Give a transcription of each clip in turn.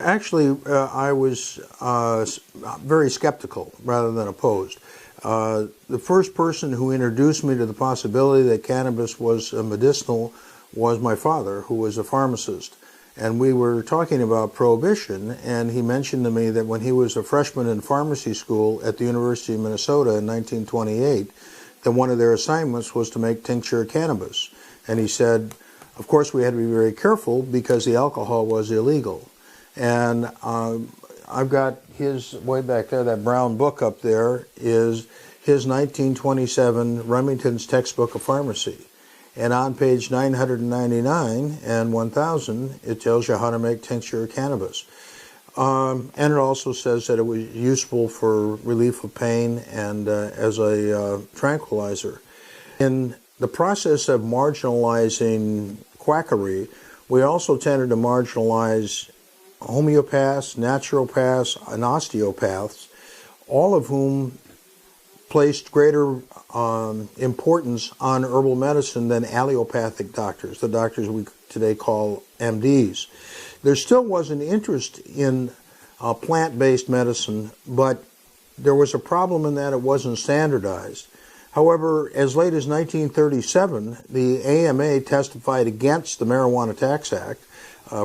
Actually, I was very skeptical rather than opposed. The first person who introduced me to the possibility that cannabis was medicinal was my father, who was a pharmacist. And we were talking about prohibition, and he mentioned to me that when he was a freshman in pharmacy school at the University of Minnesota in 1928, that one of their assignments was to make tincture of cannabis. And he said, of course, we had to be very careful because the alcohol was illegal. And I've got his, way back there, that brown book up there is his 1927 Remington's Textbook of Pharmacy. And on page 999 and 1000, it tells you how to make tincture of cannabis. And it also says that it was useful for relief of pain and as a tranquilizer. In the process of marginalizing quackery, we also tended to marginalize homeopaths, naturopaths, and osteopaths, all of whom placed greater importance on herbal medicine than allopathic doctors, the doctors we today call MDs. There still was an interest in plant-based medicine, but there was a problem in that it wasn't standardized. However, as late as 1937, the AMA testified against the Marijuana Tax Act.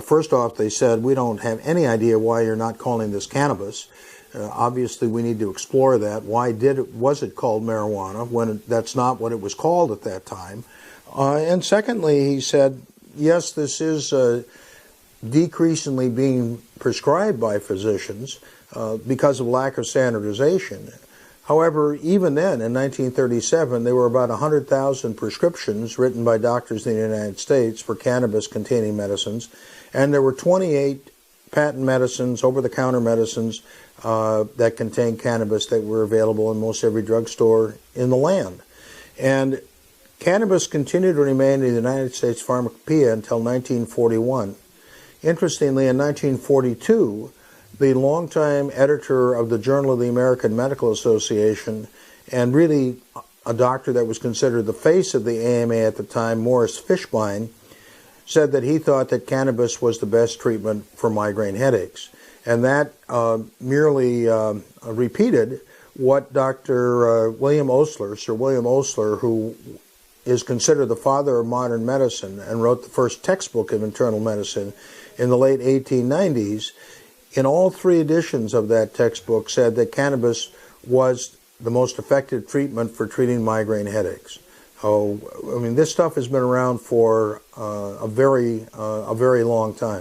First off, they said, we don't have any idea why you're not calling this cannabis. Obviously, we need to explore that. Why was it called marijuana when that's not what it was called at that time? And secondly, he said, yes, this is decreasingly being prescribed by physicians because of lack of standardization. However, even then, in 1937, there were about 100,000 prescriptions written by doctors in the United States for cannabis-containing medicines, and there were 28 patent medicines, over-the-counter medicines, that contained cannabis that were available in most every drugstore in the land. And cannabis continued to remain in the United States pharmacopoeia until 1941. Interestingly, in 1942, the longtime editor of the Journal of the American Medical Association, and really a doctor that was considered the face of the AMA at the time, Morris Fishbein, said that he thought that cannabis was the best treatment for migraine headaches. And that merely repeated what Dr. William Osler, Sir William Osler, who is considered the father of modern medicine and wrote the first textbook of internal medicine in the late 1890s, in all three editions of that textbook said that cannabis was the most effective treatment for treating migraine headaches. Oh, I mean, this stuff has been around for a very long time.